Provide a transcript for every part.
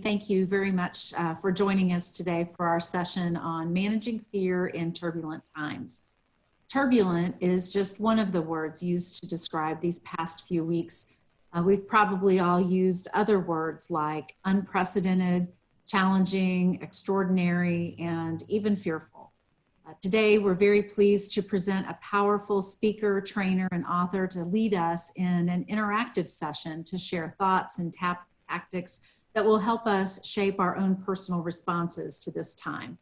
Thank you very much for joining us today for our session on managing fear in turbulent times. Turbulent is just one of the words used to describe these past few weeks. We've probably all used other words like unprecedented, challenging, extraordinary, and even fearful. Today, we're very pleased to present a powerful speaker, trainer, and author to lead us in an interactive session to share thoughts and tactics that will help us shape our own personal responses to this time.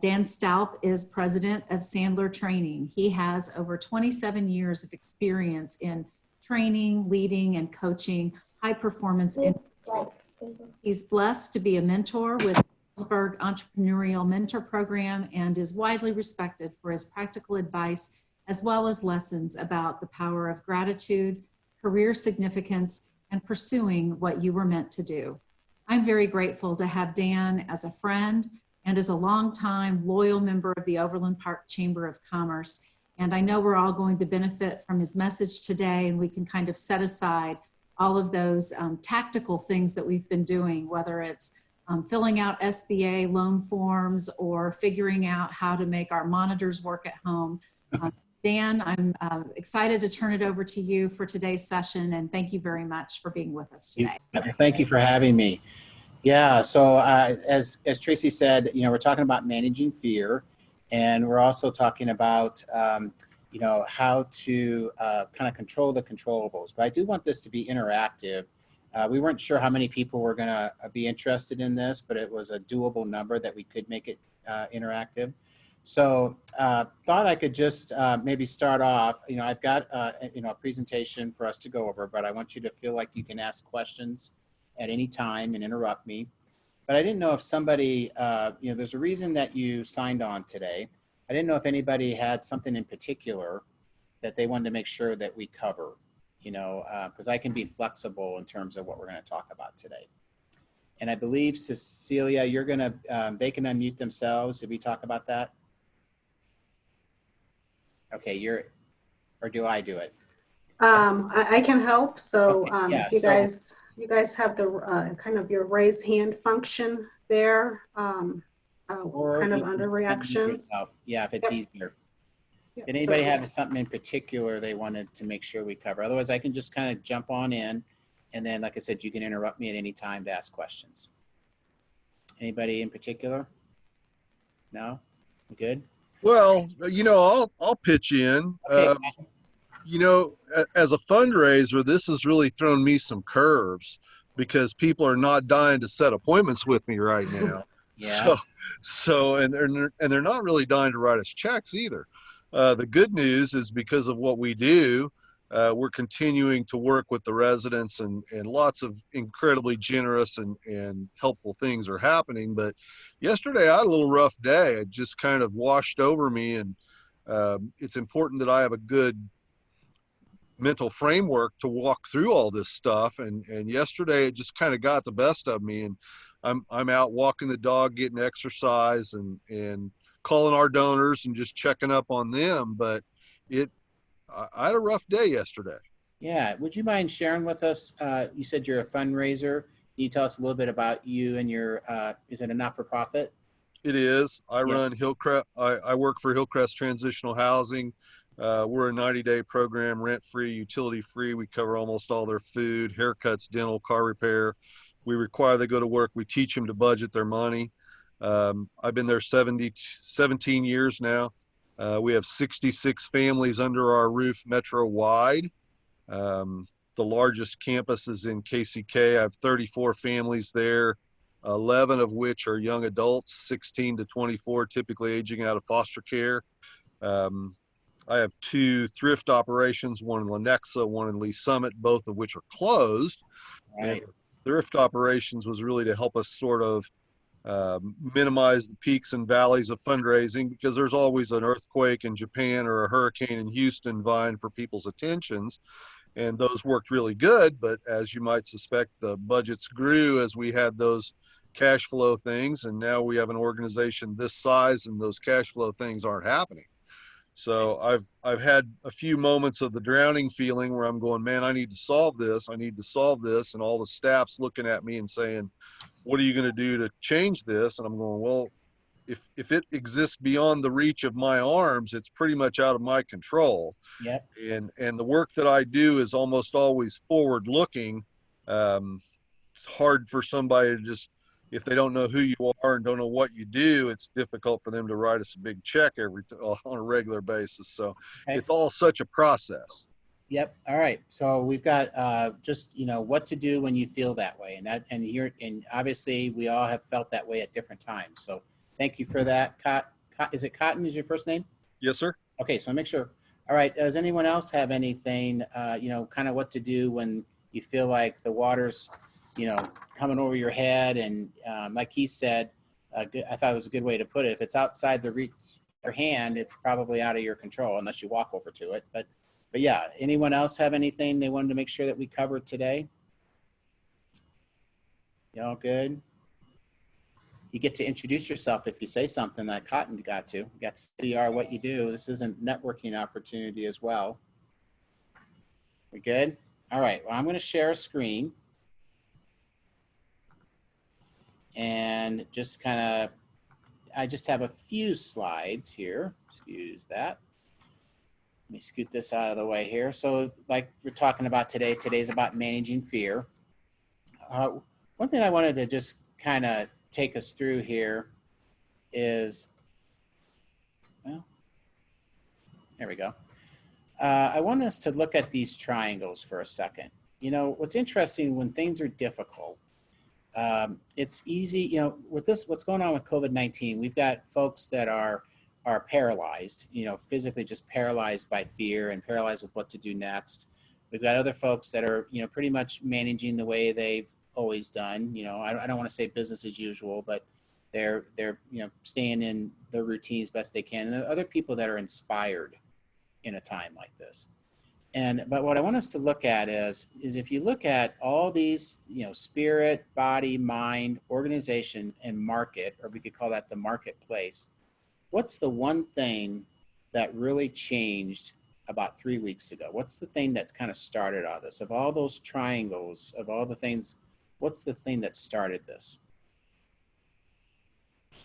Dan Stalp is president of Sandler Training. He has over 27 years of experience in training, leading, and coaching high performance individuals. He's blessed to be a mentor with the Carlsberg Entrepreneurial Mentor Program and is widely respected for his practical advice as well as lessons about the power of gratitude, career significance, and pursuing what you were meant to do. I'm very grateful to have Dan as a friend and as a longtime loyal member of the Overland Park Chamber of Commerce. And I know we're all going to benefit from his message today, and we can kind of set aside all of those tactical things that we've been doing, whether it's filling out SBA loan forms or figuring out how to make our monitors work at home. Dan, I'm excited to turn it over to you for today's session, and thank you very much for being with us today. Thank you for having me. Yeah, so as Tracy said, we're talking about managing fear, and we're also talking about, how to kind of control the controllables. But I do want this to be interactive. We weren't sure how many people were going to be interested in this, but it was a doable number that we could make it interactive. So thought I could just maybe start off. I've got a presentation for us to go over, but I want you to feel like you can ask questions at any time and interrupt me. But I didn't know if somebody, there's a reason that you signed on today. I didn't know if anybody had something in particular that they wanted to make sure that we cover, because I can be flexible in terms of what we're going to talk about today. And I believe, Cecilia, you're going to, they can unmute themselves. Did we talk about that? Okay, or do I do it? I can help. So okay, yeah, if you guys have the kind of your raise hand function there, or kind of under reactions. Yeah, if it's easier. Did anybody have something in particular they wanted to make sure we cover? Otherwise, I can just kind of jump on in, and then, like I said, you can interrupt me at any time to ask questions. Anybody in particular? No? Good? Well, I'll pitch in. Okay. As a fundraiser, this has really thrown me some curves because people are not dying to set appointments with me right now. Yeah. And they're not really dying to write us checks either. The good news is because of what we do, we're continuing to work with the residents, and lots of incredibly generous and helpful things are happening. But yesterday I had a little rough day. It just kind of washed over me, and it's important that I have a good mental framework to walk through all this stuff. And yesterday it just kind of got the best of me, and I'm out walking the dog, getting exercise, and calling our donors and just checking up on them. But I had a rough day yesterday. Yeah. Would you mind sharing with us, you said you're a fundraiser. Can you tell us a little bit about you and your, is it a not-for-profit? It is. I run Hillcrest. I work for Hillcrest Transitional Housing. We're a 90-day program, rent-free, utility-free. We cover almost all their food, haircuts, dental, car repair. We require they go to work. We teach them to budget their money. I've been there 17 years now. We have 66 families under our roof metro-wide. The largest campus is in KCK. I have 34 families there, 11 of which are young adults, 16 to 24, typically aging out of foster care. I have 2 thrift operations, one in Lenexa, one in Lee Summit, both of which are closed. Right. And thrift operations was really to help us sort of minimize the peaks and valleys of fundraising, because there's always an earthquake in Japan or a hurricane in Houston vying for people's attentions. And those worked really good, but as you might suspect, the budgets grew as we had those cash flow things, and now we have an organization this size and those cash flow things aren't happening. So I've had a few moments of the drowning feeling where I'm going, man, I need to solve this. I need to solve this. And all the staff's looking at me and saying, what are you going to do to change this? And I'm going, well, if it exists beyond the reach of my arms, it's pretty much out of my control. Yep. And the work that I do is almost always forward looking. It's hard for somebody to just, if they don't know who you are and don't know what you do, it's difficult for them to write us a big check on a regular basis. So Okay. it's all such a process. Yep. All right. So we've got just, you know, what to do when you feel that way. And obviously we all have felt that way at different times. So thank you for that. Is it Cotton is your first name? Yes, sir. Okay. So make sure. All right. Does anyone else have anything, you know, kind of what to do when you feel like the water's, you know, coming over your head? And like he said, I thought it was a good way to put it. If it's outside the reach of your hand, it's probably out of your control unless you walk over to it. But yeah, anyone else have anything they wanted to make sure that we covered today? Y'all good? You get to introduce yourself if you say something that Cotton got to. You got to CR what you do. This is a networking opportunity as well. We good? All right, well, I'm going to share a screen. And just kind of, I just have a few slides here. Excuse that. Let me scoot this out of the way here. So like we're talking about today, today's about managing fear. One thing I wanted to just kind of take us through here is, well, there we go. I want us to look at these triangles for a second. You know, what's interesting when things are difficult, it's easy, you know, with this, what's going on with COVID-19, we've got folks that are paralyzed, you know, physically just paralyzed by fear and paralyzed with what to do next. We've got other folks that are, you know, pretty much managing the way they've always done. You know, I don't want to say business as usual, but they're, you know, staying in their routines best they can. And there are other people that are inspired in a time like this. But what I want us to look at is if you look at all these, you know, spirit, body, mind, organization, and market, or we could call that the marketplace, what's the one thing that really changed about 3 weeks ago? What's the thing that kind of started all this? Of all those triangles, of all the things, what's the thing that started this?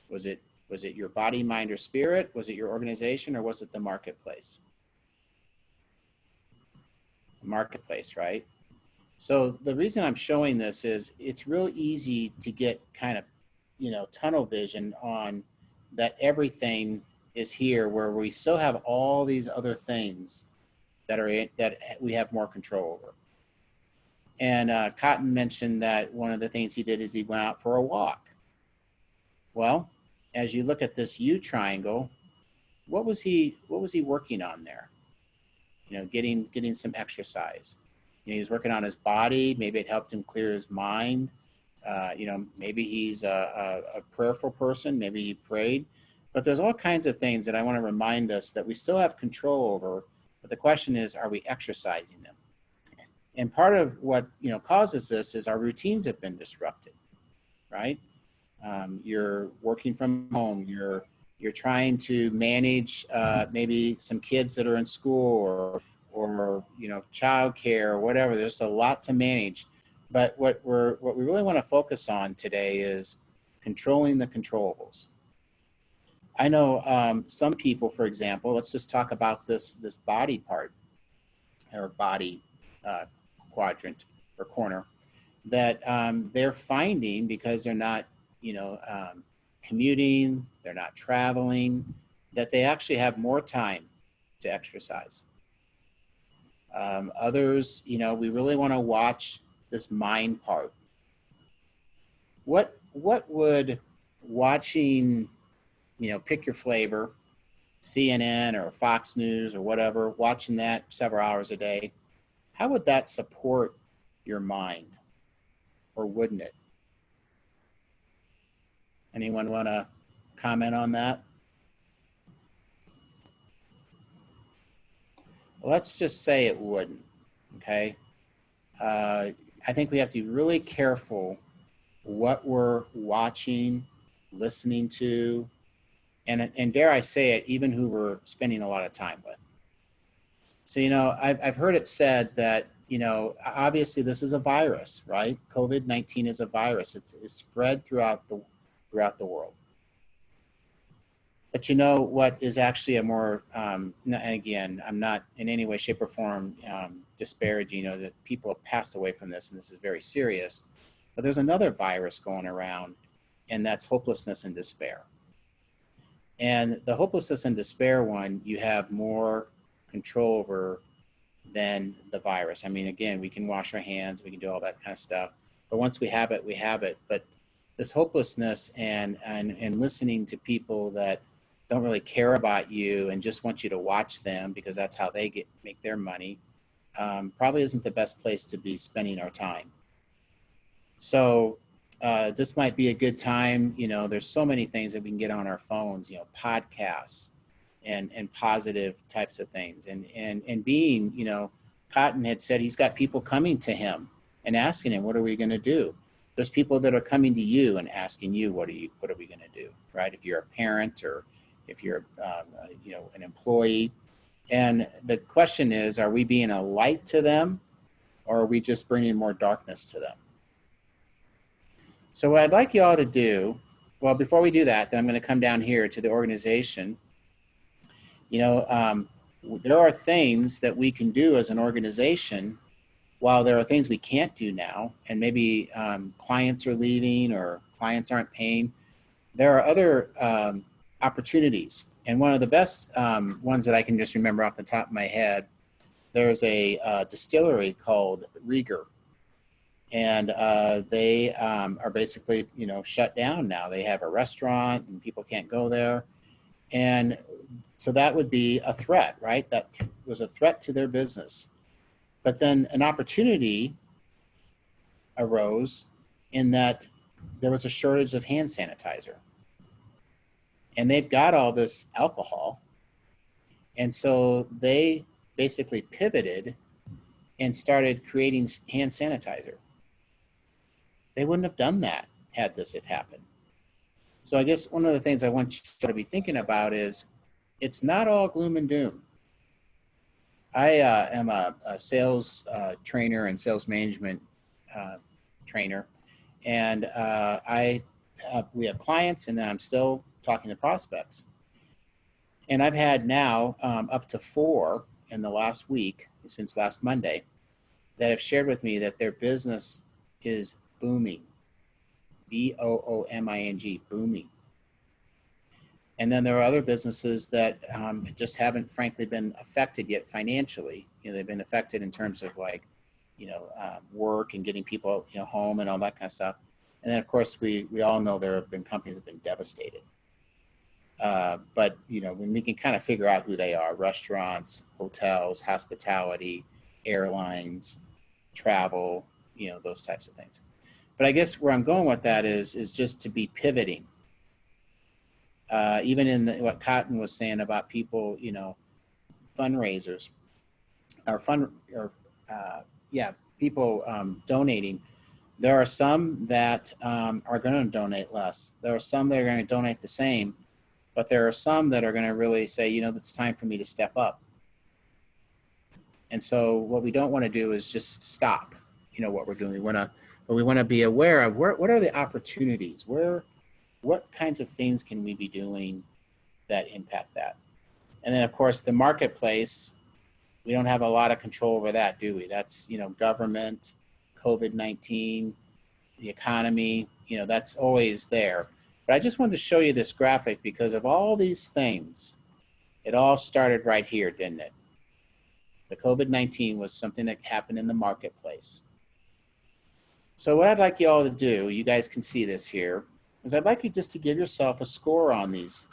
Was it your body, mind, or spirit? Was it your organization, or was it the marketplace? The marketplace, right? So the reason I'm showing this is it's real easy to get kind of, you know, tunnel vision on that everything is here, where we still have all these other things that we have more control over. And Cotton mentioned that one of the things he did is he went out for a walk. Well, as you look at this U triangle, what was he working on there? You know, getting some exercise. You know, he was working on his body. Maybe it helped him clear his mind. You know, maybe he's a prayerful person. Maybe he prayed. But there's all kinds of things that I want to remind us that we still have control over. But the question is, are we exercising them? And part of what, you know, causes this is our routines have been disrupted, right? You're working from home. You're trying to manage maybe some kids that are in school or you know, childcare or whatever. There's a lot to manage. But what we really want to focus on today is controlling the controllables. I know some people, for example, let's just talk about this body part or body quadrant or corner that they're finding because they're not, you know, commuting, they're not traveling, that they actually have more time to exercise. Others, you know, we really want to watch this mind part. What would watching, you know, pick your flavor, CNN or Fox News or whatever, watching that several hours a day, how would that support your mind, or wouldn't it? Anyone want to comment on that? Let's just say it wouldn't, okay? I think we have to be really careful what we're watching, listening to, and dare I say it, even who we're spending a lot of time with. So, you know, I've heard it said that, you know, obviously this is a virus, right? COVID-19 is a virus. It's spread throughout the world. But you know what is actually a more, and again, I'm not in any way, shape, or form disparaging, you know, that people have passed away from this, and this is very serious. But there's another virus going around, and that's hopelessness and despair. And the hopelessness and despair one, you have more control over than the virus. I mean, again, we can wash our hands, we can do all that kind of stuff. But once we have it, we have it. But this hopelessness and listening to people that don't really care about you and just want you to watch them because that's how they make their money, probably isn't the best place to be spending our time. So this might be a good time. You know, there's so many things that we can get on our phones, you know, podcasts and positive types of things. And being, you know, Cotton had said he's got people coming to him and asking him, what are we going to do? There's people that are coming to you and asking you, what are we going to do, right? If you're a parent or if you're, you know, an employee. And the question is, are we being a light to them, or are we just bringing more darkness to them? So what I'd like you all to do, well, before we do that, then I'm going to come down here to the organization. You know, there are things that we can do as an organization, while there are things we can't do now, and maybe clients are leaving or clients aren't paying. There are other opportunities. And one of the best ones that I can just remember off the top of my head, there's a distillery called Rieger. And they are basically, you know, shut down now. They have a restaurant and people can't go there. And so that would be a threat, right? That was a threat to their business. But then an opportunity arose in that there was a shortage of hand sanitizer. And they've got all this alcohol. And so they basically pivoted and started creating hand sanitizer. They wouldn't have done that had this had happened. So I guess one of the things I want you to be thinking about is it's not all gloom and doom. I am a sales trainer and sales management trainer. And we have clients, and then I'm still talking to prospects. And I've had now up to 4 in the last week, since last Monday, that have shared with me that their business is booming. booming, booming. And then there are other businesses that just haven't, frankly, been affected yet financially. You know, they've been affected in terms of, like, you know, work and getting people, you know, home and all that kind of stuff. And then, of course, we all know there have been companies that have been devastated. But, you know, when we can kind of figure out who they are: restaurants, hotels, hospitality, airlines, travel, you know, those types of things. But I guess where I'm going with that is just to be pivoting. Even in what Cotton was saying about people, you know, fundraisers or people donating. There are some that are going to donate less. There are some that are going to donate the same, but there are some that are going to really say, you know, it's time for me to step up. And so what we don't want to do is just stop, you know, what we're doing. We want to be aware of what are the opportunities, what kinds of things can we be doing that impact that. And then, of course, the marketplace, we don't have a lot of control over that, do we? That's, you know, government, COVID-19, the economy, you know, that's always there. But I just wanted to show you this graphic because of all these things. It all started right here, didn't it? The COVID-19 was something that happened in the marketplace. So what I'd like you all to do, you guys can see this here, is I'd like you just to give yourself a score on these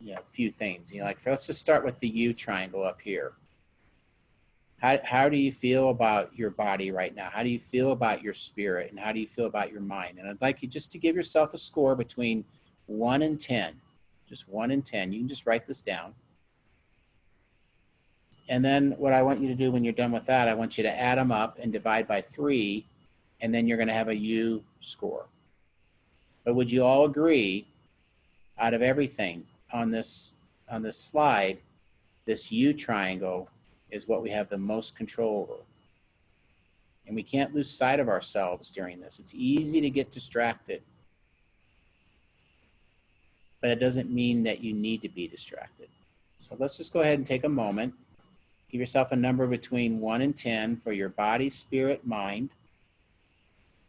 you know, few things. You know, like, let's just start with the U triangle up here. How do you feel about your body right now? How do you feel about your spirit? And how do you feel about your mind? And I'd like you just to give yourself a score between 1 and 10. Just 1 and 10. You can just write this down. And then what I want you to do when you're done with that, I want you to add them up and divide by 3, and then you're going to have a U score. But would you all agree, out of everything on this slide, this U triangle is what we have the most control over. And we can't lose sight of ourselves during this. It's easy to get distracted, but it doesn't mean that you need to be distracted. So let's just go ahead and take a moment. Give yourself a number between 1 and 10 for your body, spirit, mind.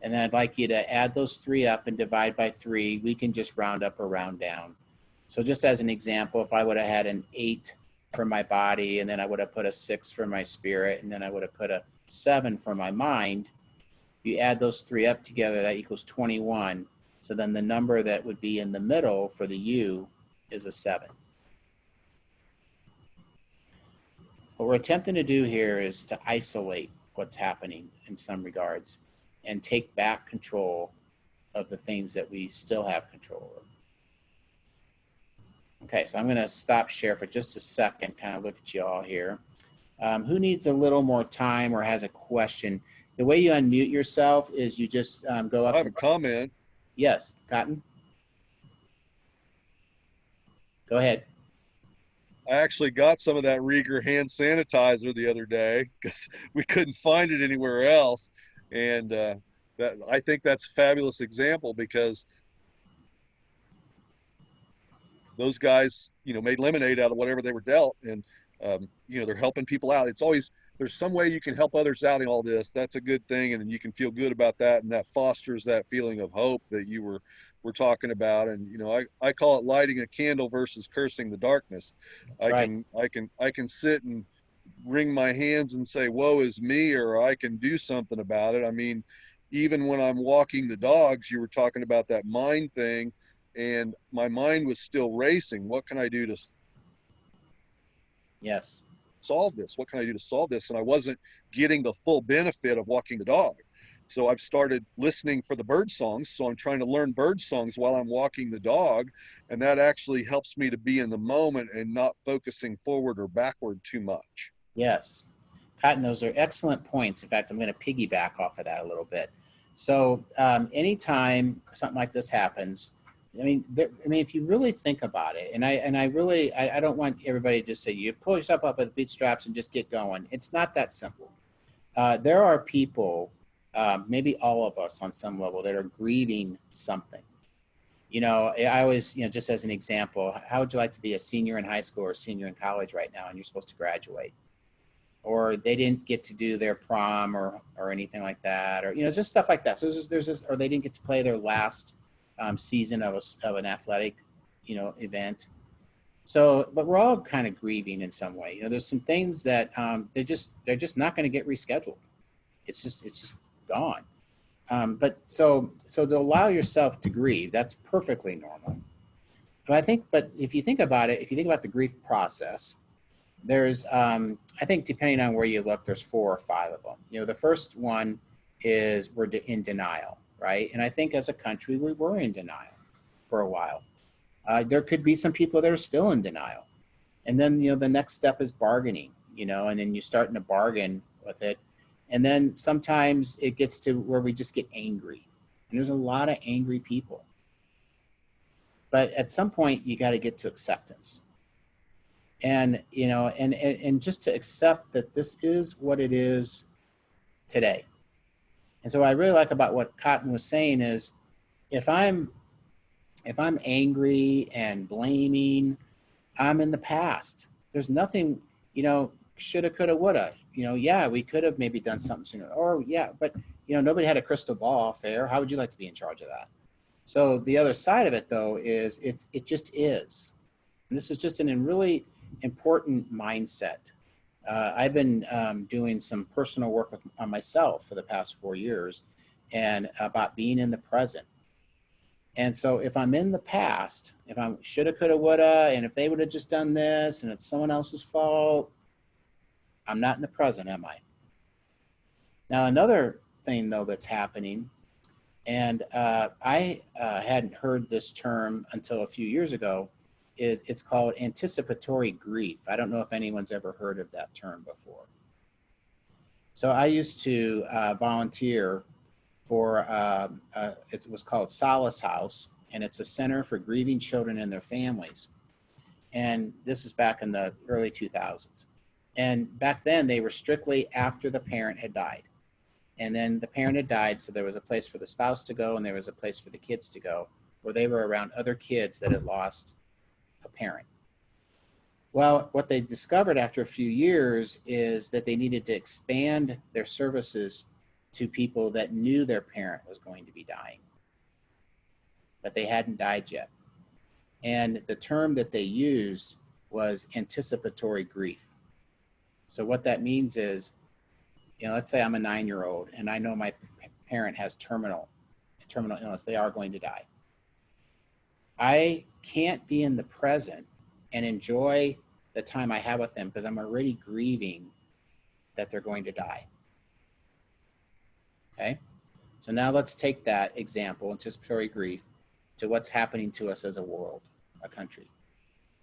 And then I'd like you to add those 3 up and divide by 3. We can just round up or round down. So just as an example, if I would have had an 8 for my body, and then I would have put a 6 for my spirit, and then I would have put a 7 for my mind, you add those 3 up together, that equals 21. So then the number that would be in the middle for the U is a 7. What we're attempting to do here is to isolate what's happening in some regards and take back control of the things that we still have control over. Okay, so I'm going to stop share for just a second, kind of look at you all here. Who needs a little more time or has a question? The way you unmute yourself is you just go up. I have a comment. Yes, Cotton? Go ahead. I actually got some of that Rieger hand sanitizer the other day because we couldn't find it anywhere else. And that, I think that's a fabulous example because those guys, made lemonade out of whatever they were dealt. And, they're helping people out. It's always, there's some way you can help others out in all this. That's a good thing. And you can feel good about that. And that fosters that feeling of hope that you were talking about. And, I call it lighting a candle versus cursing the darkness. That's right. I can sit and wring my hands and say, woe is me, or I can do something about it. I mean, even when I'm walking the dogs, you were talking about that mind thing, and my mind was still racing. What can I do to Yes. solve this? What can I do to solve this? And I wasn't getting the full benefit of walking the dog. So I've started listening for the bird songs. So I'm trying to learn bird songs while I'm walking the dog. And that actually helps me to be in the moment and not focusing forward or backward too much. Yes. Cotton, those are excellent points. In fact, I'm going to piggyback off of that a little bit. So anytime something like this happens, I mean, if you really think about it, and I don't want everybody to just say, you pull yourself up by the bootstraps and just get going. It's not that simple. There are people, maybe all of us on some level, that are grieving something. I always, just as an example, how would you like to be a senior in high school or a senior in college right now and you're supposed to graduate? Or they didn't get to do their prom or anything like that, or, just stuff like that. So there's this, or they didn't get to play their last season of an athletic, event. So, but we're all kind of grieving in some way. There's some things that they're just not going to get rescheduled. It's just gone. But so to allow yourself to grieve, that's perfectly normal. But if you think about it, if you think about the grief process, there's, I think depending on where you look, there's 4 or 5 of them. The first one is we're in denial, right? And I think as a country, we were in denial for a while. There could be some people that are still in denial. And then, the next step is bargaining, and then you're starting to bargain with it. And then sometimes it gets to where we just get angry. And there's a lot of angry people. But at some point, you got to get to acceptance. And, and just to accept that this is what it is today. And so what I really like about what Cotton was saying is, if I'm angry and blaming, I'm in the past. There's nothing, shoulda, coulda, woulda. Yeah, we could have maybe done something sooner. Or yeah, but nobody had a crystal ball. Fair. How would you like to be in charge of that? So the other side of it, though, is it just is. And this is just a really important mindset. I've been doing some personal work on myself for the past 4 years, and about being in the present. And so if I'm in the past, if I'm shoulda, coulda, woulda, and if they would have just done this and it's someone else's fault, I'm not in the present, am I? Now, another thing, though, that's happening, and I hadn't heard this term until a few years ago, is it's called anticipatory grief. I don't know if anyone's ever heard of that term before. So I used to volunteer for, it was called Solace House, and it's a center for grieving children and their families. And this was back in the early 2000s. And back then they were strictly after the parent had died. And then the parent had died, so there was a place for the spouse to go and there was a place for the kids to go, where they were around other kids that had lost a parent. Well, what they discovered after a few years is that they needed to expand their services to people that knew their parent was going to be dying, but they hadn't died yet. And the term that they used was anticipatory grief. So what that means is, let's say I'm a 9-year-old and I know my parent has terminal illness. They are going to die. I can't be in the present and enjoy the time I have with them because I'm already grieving that they're going to die. Okay? So now let's take that example, anticipatory grief, to what's happening to us as a world, a country.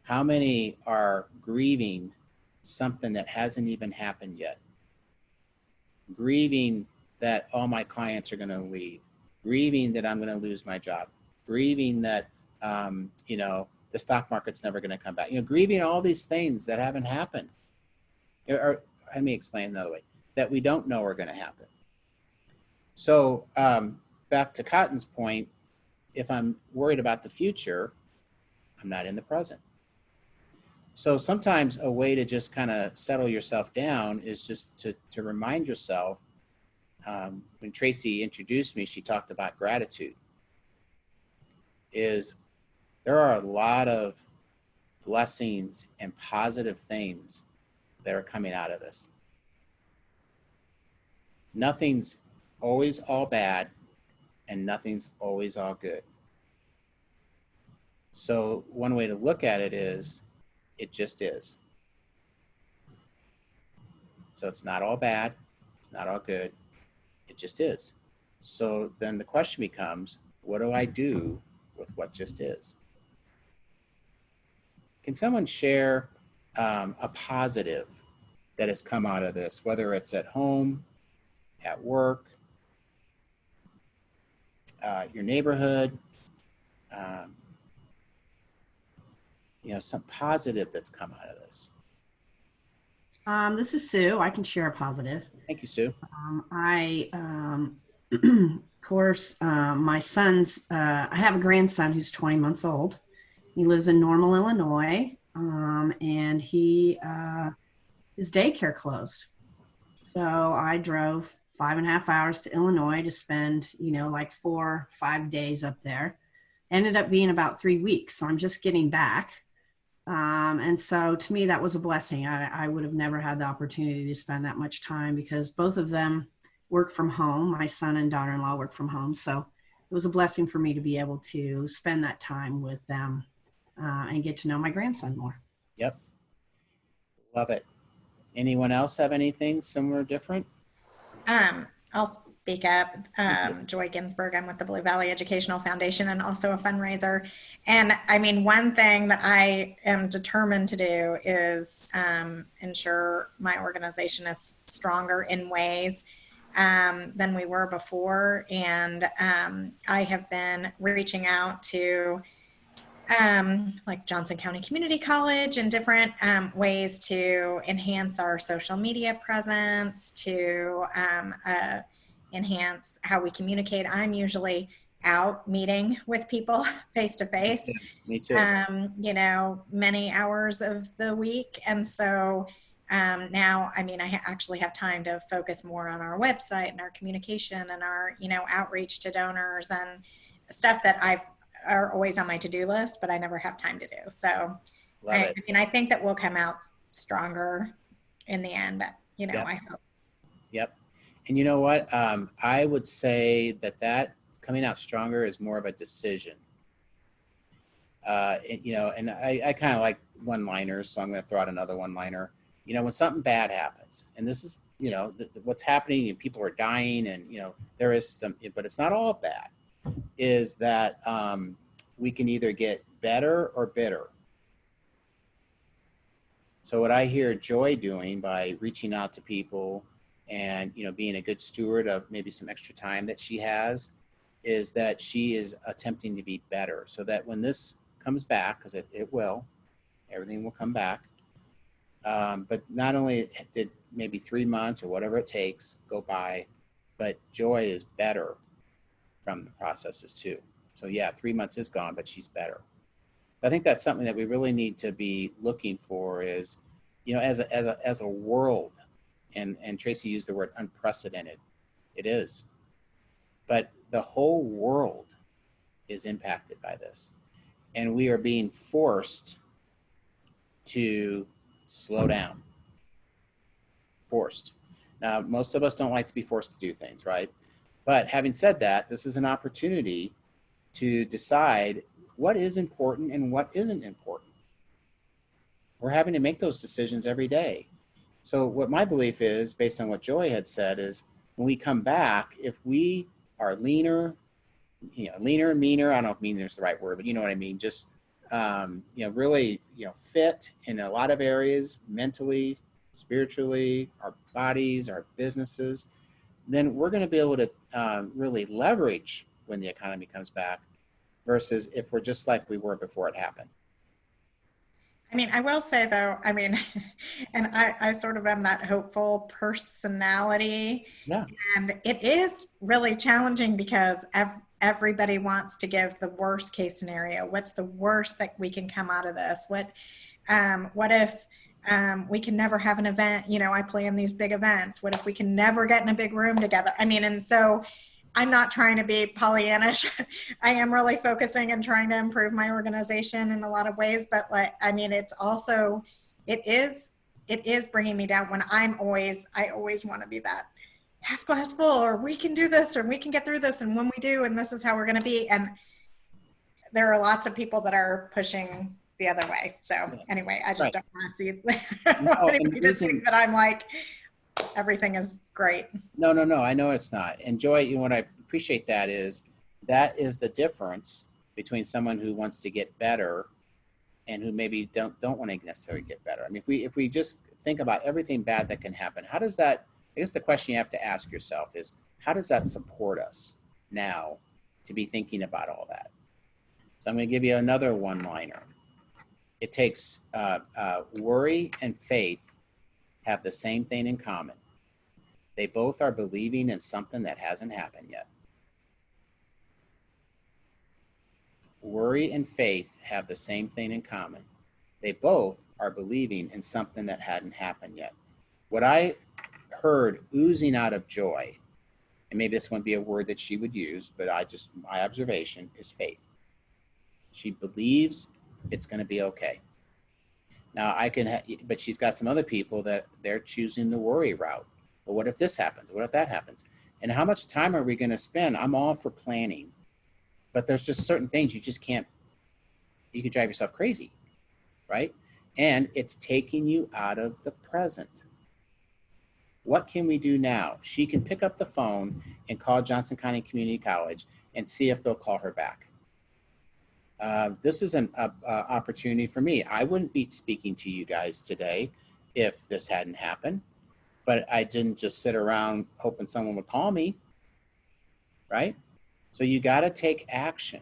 How many are grieving something that hasn't even happened yet? Grieving that all my clients are going to leave, grieving that I'm going to lose my job, grieving that, the stock market's never going to come back, grieving all these things that haven't happened. Or let me explain another way, that we don't know are going to happen. So back to Cotton's point, if I'm worried about the future, I'm not in the present. So sometimes a way to just kind of settle yourself down is just to remind yourself, when Tracy introduced me, she talked about gratitude, is there are a lot of blessings and positive things that are coming out of this. Nothing's always all bad and nothing's always all good. So one way to look at it is, it just is. So it's not all bad, it's not all good, it just is. So then the question becomes, what do I do with what just is? Can someone share a positive that has come out of this, whether it's at home, at work, your neighborhood, some positive that's come out of this? This is Sue. I can share a positive. Thank you, Sue. Of course, my son's, I have a grandson who's 20 months old. He lives in Normal, Illinois, and his daycare closed. So I drove 5.5 hours to Illinois to spend, like 4 or 5 days up there. Ended up being about 3 weeks. So I'm just getting back. And so to me, that was a blessing. I would have never had the opportunity to spend that much time because both of them work from home. My son and daughter-in-law work from home. So it was a blessing for me to be able to spend that time with them and get to know my grandson more. Yep. Love it. Anyone else have anything similar, different? I'll speak up. Joy Ginsburg. I'm with the Blue Valley Educational Foundation and also a fundraiser. And I mean, one thing that I am determined to do is ensure my organization is stronger in ways than we were before. And I have been reaching out to like Johnson County Community College and different ways to enhance our social media presence, to enhance how we communicate. I'm usually out meeting with people face to face. Me too. Many hours of the week. And so now, I mean, I actually have time to focus more on our website and our communication and our, outreach to donors and stuff that are always on my to-do list, but I never have time to do. So, I think that we'll come out stronger in the end, Yep. I hope. Yep. And you know what? I would say that coming out stronger is more of a decision. And I kind of like one-liners, so I'm going to throw out another one-liner. When something bad happens, and this is, what's happening, and people are dying, and, there is some, but it's not all bad, is that we can either get better or bitter. So what I hear Joy doing by reaching out to people and, being a good steward of maybe some extra time that she has, is that she is attempting to be better, so that when this comes back, because it will, everything will come back, But not only did maybe 3 months or whatever it takes go by, but Joy is better from the processes too. So yeah, 3 months is gone, but she's better. I think that's something that we really need to be looking for is, you know, as a world, and Tracy used the word unprecedented. It is. But the whole world is impacted by this. And we are being forced to slow down. Forced. Now, most of us don't like to be forced to do things, right? But having said that, this is an opportunity to decide what is important and what isn't important. We're having to make those decisions every day. So what my belief is, based on what Joy had said, is when we come back, if we are leaner, you know, leaner, meaner, I don't know if meaner is the right word, but you know what I mean, just, you know, really, you know, fit in a lot of areas, mentally, spiritually, our bodies, our businesses, then we're going to be able to really leverage when the economy comes back versus if we're just like we were before it happened. I mean, I will say though, I mean, and I sort of am that hopeful personality. Yeah. And it is really challenging because everybody wants to give the worst case scenario. What's the worst that we can come out of this? What if we can never have an event? You know, I plan these big events. What if we can never get in a big room together? I mean, and so I'm not trying to be Pollyannish. I am really focusing and trying to improve my organization in a lot of ways. But like, I mean, it's also, it is bringing me down when I always want to be that half glass full, or we can do this, or we can get through this. And when we do, and this is how we're going to be. And there are lots of people that are pushing the other way. So anyway, I just don't want to see anybody to think that I'm like, everything is great. No. I know it's not. And Joy, you know, what I appreciate that is the difference between someone who wants to get better and who maybe don't want to necessarily get better. I mean, if we just think about everything bad that can happen, how does that, I guess the question you have to ask yourself is, how does that support us now to be thinking about all that? So I'm going to give you another one-liner. It takes worry and faith have the same thing in common. They both are believing in something that hasn't happened yet. Worry and faith have the same thing in common. They both are believing in something that hadn't happened yet. What I heard oozing out of Joy, and maybe this wouldn't be a word that she would use, but my observation is faith. She believes it's going to be okay. Now but she's got some other people that they're choosing the worry route. But what if this happens? What if that happens? And how much time are we going to spend? I'm all for planning, but there's just certain things you just can't, you can drive yourself crazy, right? And it's taking you out of the present. What can we do now? She can pick up the phone and call Johnson County Community College and see if they'll call her back. This is an opportunity for me. I wouldn't be speaking to you guys today if this hadn't happened, but I didn't just sit around hoping someone would call me, right? So you got to take action.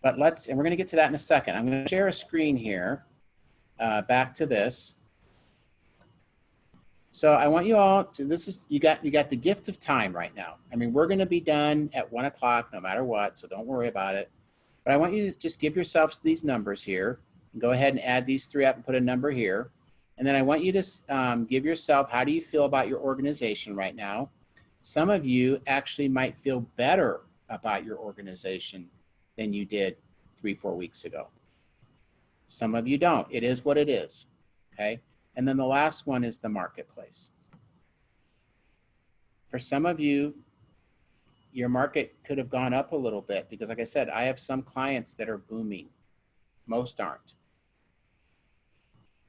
But and we're going to get to that in a second. I'm going to share a screen here, back to this. So I want you all to, you got the gift of time right now. I mean, we're going to be done at 1 o'clock no matter what, so don't worry about it. But I want you to just give yourselves these numbers here and go ahead and add these three up and put a number here. And then I want you to give yourself, how do you feel about your organization right now? Some of you actually might feel better about your organization than you did 3-4 weeks ago. Some of you don't. It is what it is, okay? And then the last one is the marketplace. For some of you, your market could have gone up a little bit because, like I said, I have some clients that are booming. Most aren't.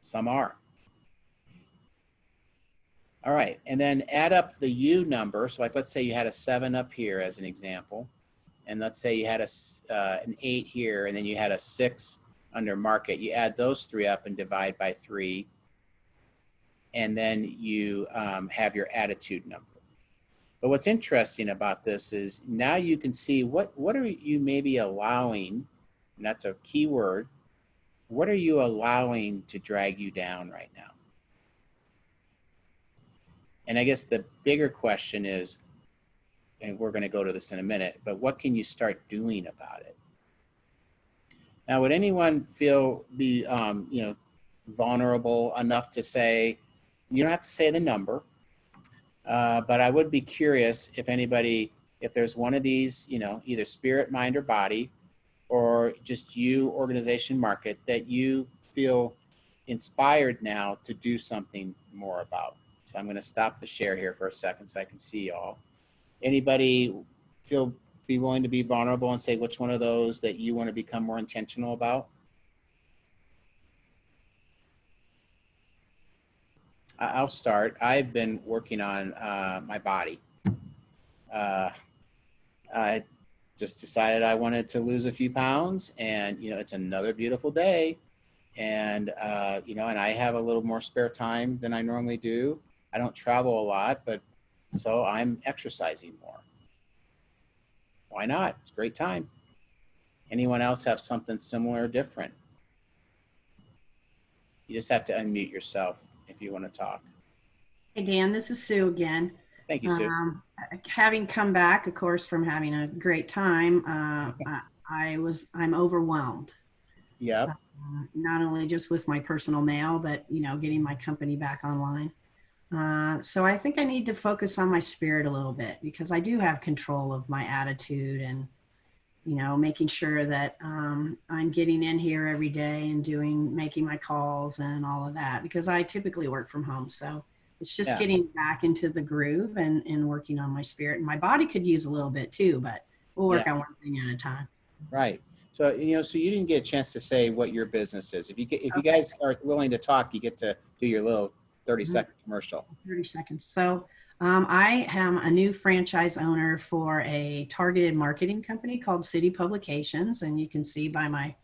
Some are. All right, and then add up the U number. So like, let's say you had a 7 up here as an example. And let's say you had an 8 here, and then you had a 6 under market. You add those three up and divide by 3. And then you have your attitude number. But what's interesting about this is now you can see what are you maybe allowing, and that's a key word, what are you allowing to drag you down right now? And I guess the bigger question is, and we're going to go to this in a minute, but what can you start doing about it? Now, would anyone be vulnerable enough to say, you don't have to say the number, but I would be curious if there's one of these, either spirit, mind, or body, or just you, organization, market, that you feel inspired now to do something more about. So I'm going to stop the share here for a second so I can see y'all. Anybody be willing to be vulnerable and say which one of those that you want to become more intentional about? I'll start. I've been working on my body. I just decided I wanted to lose a few pounds, and it's another beautiful day, and and I have a little more spare time than I normally do. I don't travel a lot, but so I'm exercising more. Why not? It's a great time. Anyone else have something similar or different? You just have to unmute yourself if you want to talk. Hey, Dan, this is Sue again. Thank you, Sue. Having come back, of course, from having a great time, I'm overwhelmed. Yep. Not only just with my personal mail, but getting my company back online. So I think I need to focus on my spirit a little bit, because I do have control of my attitude and, making sure that I'm getting in here every day and making my calls and all of that, because I typically work from home. So it's just getting back into the groove and working on my spirit. And my body could use a little bit too, but we'll work on one thing at a time. Right. So, so you didn't get a chance to say what your business is. If you guys are willing to talk, you get to do your little 30-second commercial. 30 seconds. So I am a new franchise owner for a targeted marketing company called City Publications. And you can see by my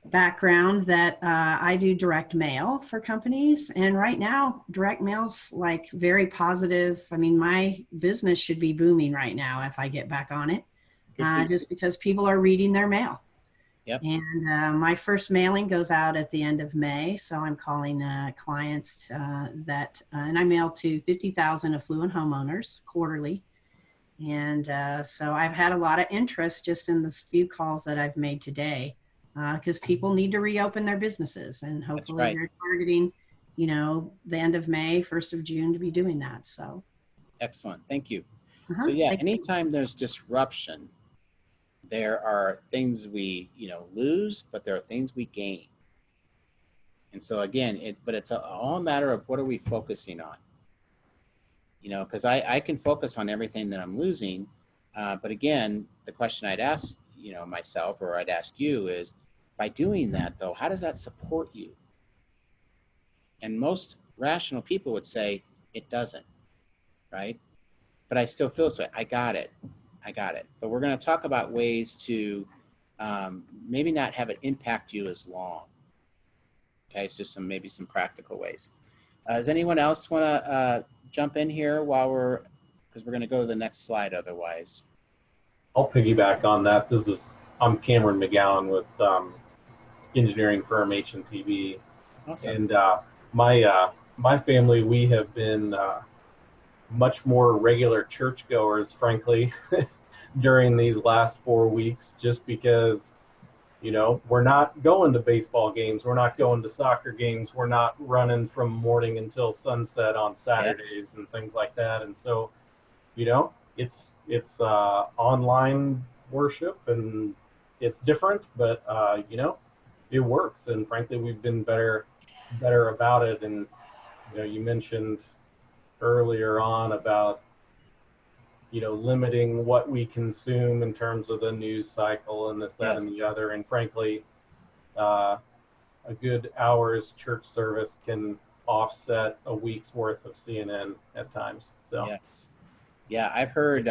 background that I do direct mail for companies. And right now, direct mail's like very positive. I mean, my business should be booming right now if I get back on it, just because people are reading their mail. Yep. And my first mailing goes out at the end of May. So I'm calling clients and I mail to 50,000 affluent homeowners quarterly. And so I've had a lot of interest just in the few calls that I've made today, because people need to reopen their businesses, and hopefully they're targeting, the end of May, 1st of June to be doing that. So. Excellent. Thank you. So anytime there's disruption, there are things we, lose, but there are things we gain. And so again, it's all a matter of what are we focusing on? Because I can focus on everything that I'm losing. But again, the question I'd ask, myself, or I'd ask you is, by doing that though, how does that support you? And most rational people would say it doesn't, right? But I still feel this way. I got it. But we're going to talk about ways to maybe not have it impact you as long. Okay, so maybe some practical ways. Does anyone else want to jump in here because we're going to go to the next slide otherwise. I'll piggyback on that. I'm Cameron McGowan with engineering firm HNTV. Awesome. And my family, we have been much more regular churchgoers, frankly, during these last 4 weeks, just because, we're not going to baseball games. We're not going to soccer games. We're not running from morning until sunset on Saturdays and things like that. And so, it's online worship, and it's different, but, it works. And frankly, we've been better about it. And, you mentioned earlier on about, limiting what we consume in terms of the news cycle and this, that, and the other. And frankly, a good hour's church service can offset a week's worth of CNN at times. So, yes. Yeah, I've heard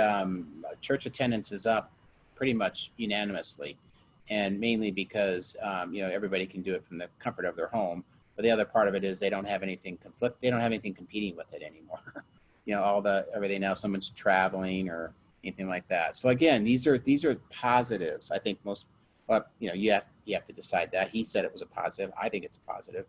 church attendance is up pretty much unanimously, and mainly because, everybody can do it from the comfort of their home. But the other part of it is they don't have anything competing with it anymore. Everything else, someone's traveling or anything like that. So again, these are positives. I think most But, you know, you have to decide that. He said it was a positive. I think it's a positive.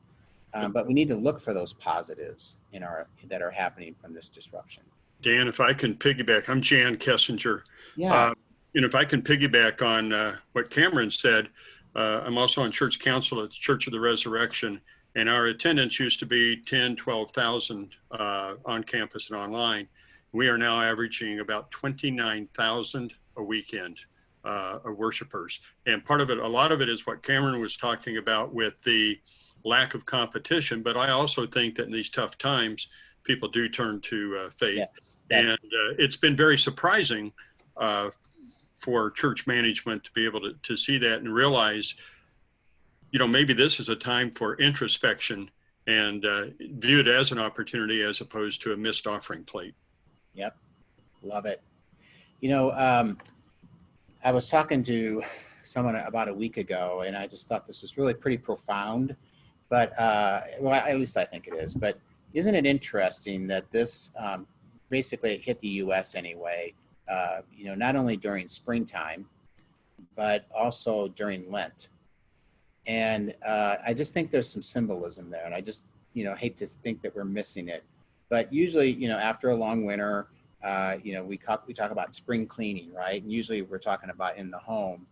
But we need to look for those positives that are happening from this disruption. Dan, if I can piggyback, I'm Jan Kessinger. Yeah. If I can piggyback on what Cameron said, I'm also on church council at the Church of the Resurrection, and our attendance used to be 10, 12,000 on campus and online. We are now averaging about 29,000 a weekend of worshipers. And a lot of it is what Cameron was talking about with the lack of competition. But I also think that in these tough times, people do turn to faith. Yes, and it's been very surprising for church management to be able to see that and realize, maybe this is a time for introspection and view it as an opportunity as opposed to a missed offering plate. Yep. Love it. I was talking to someone about a week ago, and I just thought this was really pretty profound, but well, at least I think it is. But isn't it interesting that this basically hit the U.S. anyway, not only during springtime, but also during Lent. And I just think there's some symbolism there, and I just, hate to think that we're missing it. But usually, after a long winter, we talk about spring cleaning, right? And usually we're talking about in the home.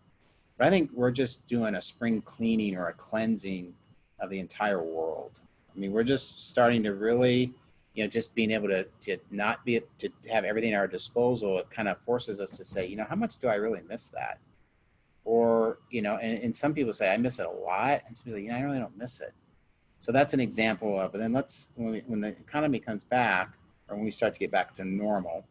But I think we're just doing a spring cleaning or a cleansing of the entire world. I mean, we're just starting to really, just being able to have everything at our disposal. It kind of forces us to say, how much do I really miss that? Or, and some people say, I miss it a lot. And some people say, I really don't miss it. So that's an example of it. And then when the economy comes back, or when we start to get back to normal,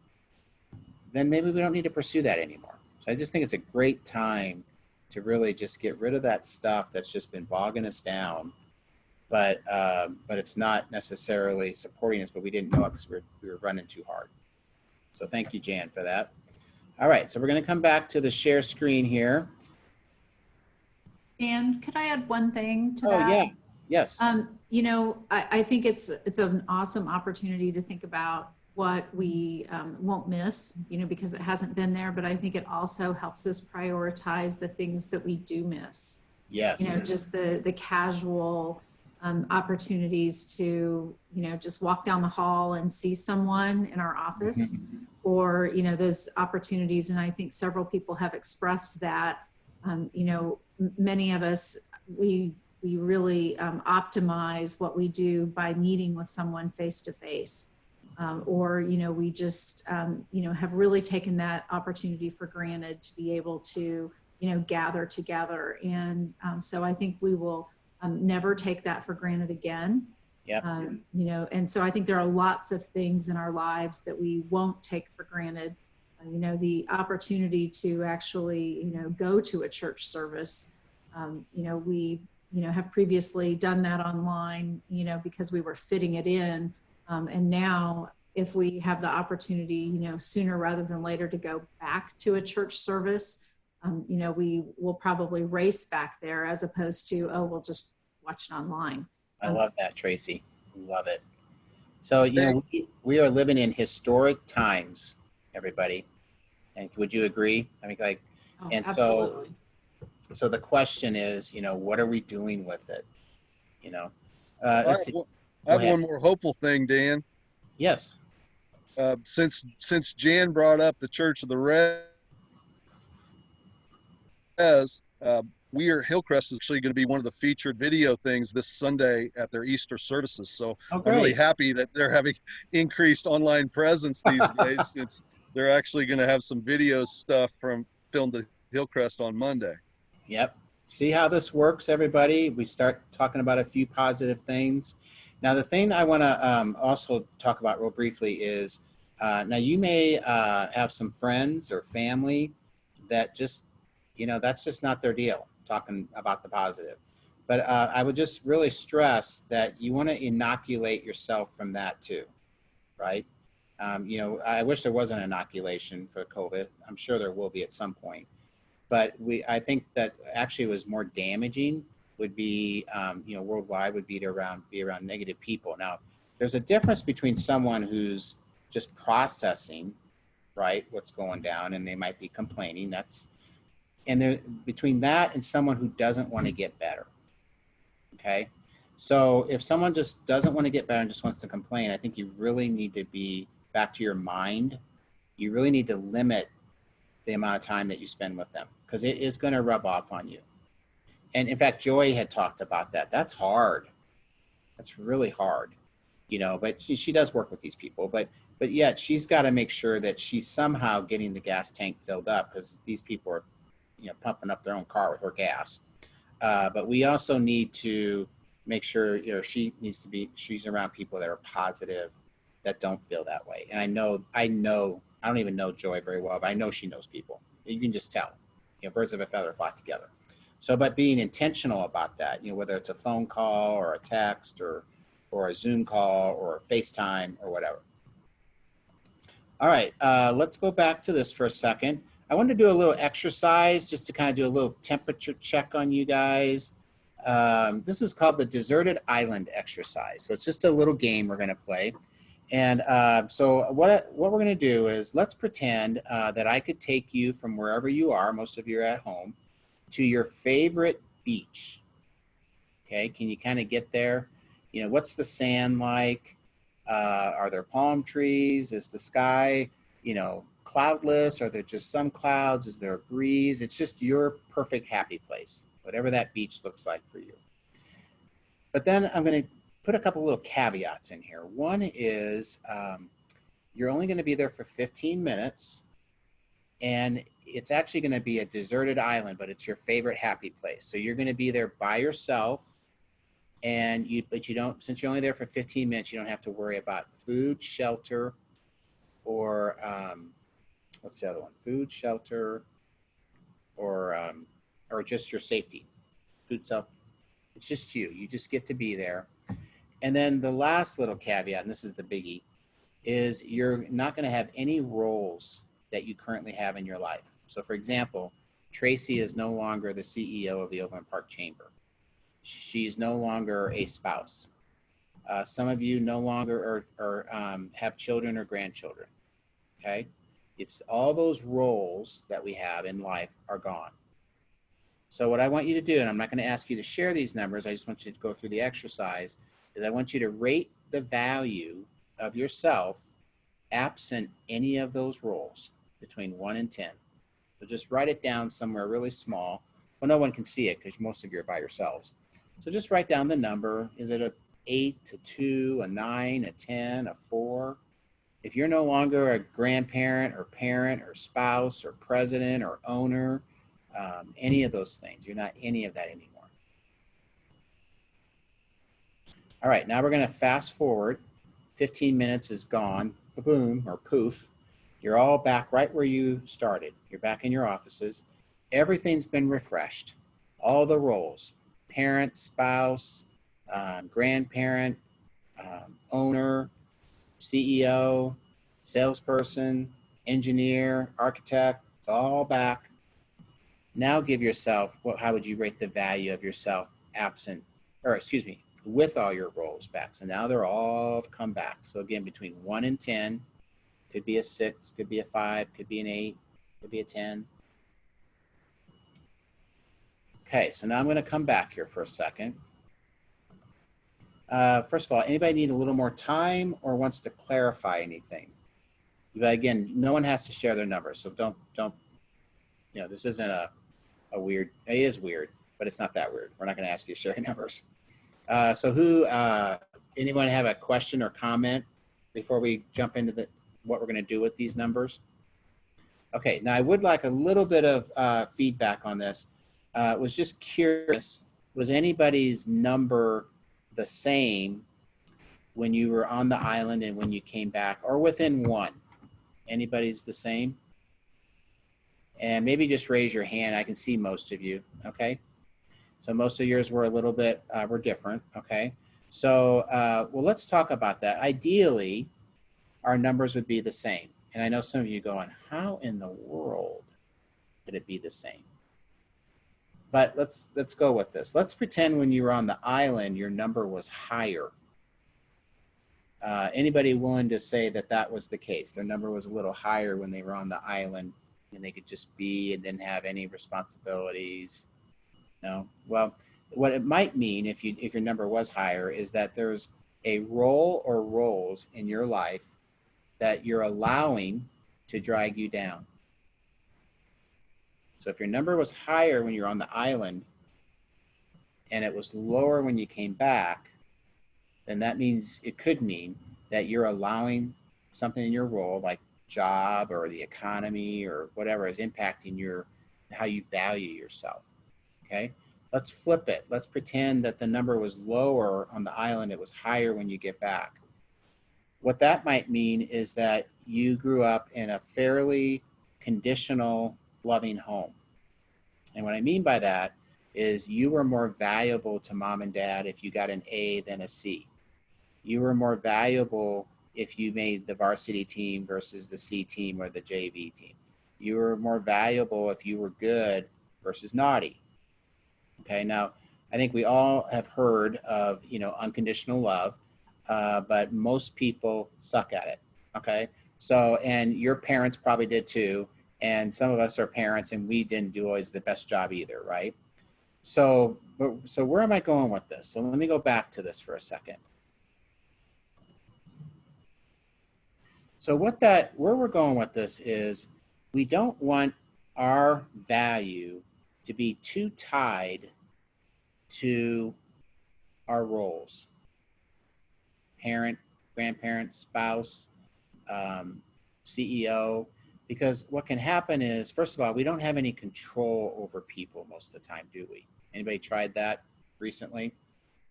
then maybe we don't need to pursue that anymore. So I just think it's a great time to really just get rid of that stuff that's just been bogging us down. But it's not necessarily supporting us, but we didn't know it because we were running too hard. So thank you, Jan, for that. All right, so we're going to come back to the share screen here. Dan, could I add one thing to that? Oh, yeah. Yes. I think it's an awesome opportunity to think about what we won't miss, because it hasn't been there, but I think it also helps us prioritize the things that we do miss. Yes. Just the casual opportunities to, just walk down the hall and see someone in our office, or, those opportunities. And I think several people have expressed that, many of us, we really optimize what we do by meeting with someone face to face. Or, we just, have really taken that opportunity for granted to be able to, gather together. And so I think we will never take that for granted again. Yep. And so I think there are lots of things in our lives that we won't take for granted. The opportunity to actually, go to a church service. We, have previously done that online, because we were fitting it in. And now if we have the opportunity, sooner rather than later to go back to a church service, we will probably race back there as opposed to, we'll just watch it online. I love that, Tracy. Love it. So, we are living in historic times, everybody. And would you agree? I mean, Absolutely. So the question is, what are we doing with it? I have one more hopeful thing, Dan. Yes. Since Jan brought up the Church of the Res, Hillcrest is actually going to be one of the featured video things this Sunday at their Easter services. So I'm really happy that they're having increased online presence these days, since they're actually going to have some video stuff filmed at Hillcrest on Monday. Yep. See how this works, everybody? We start talking about a few positive things. Now, the thing I want to also talk about real briefly is, now you may have some friends or family that just, that's just not their deal, talking about the positive. But I would just really stress that you want to inoculate yourself from that too, right? I wish there was an inoculation for COVID. I'm sure there will be at some point. But I think that actually was more damaging would be, worldwide would be around negative people. Now, there's a difference between someone who's just processing, right, what's going down, and they might be complaining. And there, between that and someone who doesn't want to get better. Okay. So if someone just doesn't want to get better and just wants to complain, I think you really need to be back to your mind. You really need to limit the amount of time that you spend with them, because it is going to rub off on you. And in fact, Joy had talked about that. That's hard. That's really hard, you know, but she does work with these people, but yet she's got to make sure that she's somehow getting the gas tank filled up, because these people are, you know, pumping up their own car with her gas. But we also need to make sure, you know, she's around people that are positive, that don't feel that way. And I don't even know Joy very well, but I know she knows people. You can just tell, you know, birds of a feather flock together. So, but being intentional about that, you know, whether it's a phone call or a text or a Zoom call or a FaceTime or whatever. All right, let's go back to this for a second. I wanted to do a little exercise just to kind of do a little temperature check on you guys. This is called the Deserted Island exercise. So it's just a little game we're going to play. And so what we're going to do is, let's pretend that I could take you from wherever you are, most of you are at home, to your favorite beach. Okay, can you kind of get there? You know, what's the sand like? Are there palm trees? Is the sky, you know, cloudless? Are there just some clouds? Is there a breeze? It's just your perfect happy place, whatever that beach looks like for you. But then I'm going to put a couple little caveats in here. One is you're only going to be there for 15 minutes, and it's actually going to be a deserted island, but it's your favorite happy place. So you're going to be there by yourself, and since you're only there for 15 minutes, you don't have to worry about food, shelter, or what's the other one? Food, shelter, or just your safety. Food, self. It's just you. You just get to be there. And then the last little caveat, and this is the biggie, is you're not going to have any roles that you currently have in your life. So for example, Tracy is no longer the CEO of the Overland Park Chamber. She's no longer a spouse. Some of you no longer have children or grandchildren. Okay? It's all those roles that we have in life are gone. So what I want you to do, and I'm not going to ask you to share these numbers, I just want you to go through the exercise, is I want you to rate the value of yourself absent any of those roles between 1 and 10. So just write it down somewhere really small. Well, no one can see it because most of you are by yourselves. So just write down the number. Is it a 8, a 2, a 9, a 10, a 4? If you're no longer a grandparent or parent or spouse or president or owner, any of those things, you're not any of that anymore. All right, now we're going to fast forward. 15 minutes is gone, boom, or poof. You're all back right where you started. You're back in your offices. Everything's been refreshed. All the roles, parent, spouse, grandparent, owner, CEO, salesperson, engineer, architect, it's all back. Now give yourself, how would you rate the value of yourself with all your roles back? So now they're all come back. So again, between 1 and 10, could be a 6, could be a 5, could be an 8, could be a 10. Okay, so now I'm going to come back here for a second. First of all, anybody need a little more time or wants to clarify anything? But again, no one has to share their numbers, so don't. You know, this isn't a weird. It is weird, but it's not that weird. We're not going to ask you to share your numbers. So anyone have a question or comment before we jump into what we're going to do with these numbers? Okay, now I would like a little bit of feedback on this. Was just curious, was anybody's number the same when you were on the island and when you came back, or within 1? Anybody's the same? And maybe just raise your hand. I can see most of you, okay? So most of yours were a little bit, were different, okay? So, well, let's talk about that. Ideally, our numbers would be the same. And I know some of you going, how in the world could it be the same? But let's go with this. Let's pretend when you were on the island, your number was higher. Anybody willing to say that that was the case? Their number was a little higher when they were on the island and they could just be and didn't have any responsibilities. No. Well, what it might mean if your number was higher is that there's a role or roles in your life that you're allowing to drag you down. So if your number was higher when you're on the island and it was lower when you came back, then that means, it could mean that you're allowing something in your role, like job or the economy or whatever, is impacting how you value yourself. Okay, let's flip it. Let's pretend that the number was lower on the island, it was higher when you get back. What that might mean is that you grew up in a fairly conditional, loving home. And what I mean by that is you were more valuable to mom and dad if you got an A than a C. You were more valuable if you made the varsity team versus the C team or the JV team. You were more valuable if you were good versus naughty. Okay, now I think we all have heard of, unconditional love, but most people suck at it. Okay, so, and your parents probably did too, and some of us are parents and we didn't do always the best job either, right? So where am I going with this? So let me go back to this for a second. So where we're going with this is, we don't want our value to be too tied to our roles. Parent, grandparent, spouse, CEO, because what can happen is, first of all, we don't have any control over people most of the time, do we? Anybody tried that recently?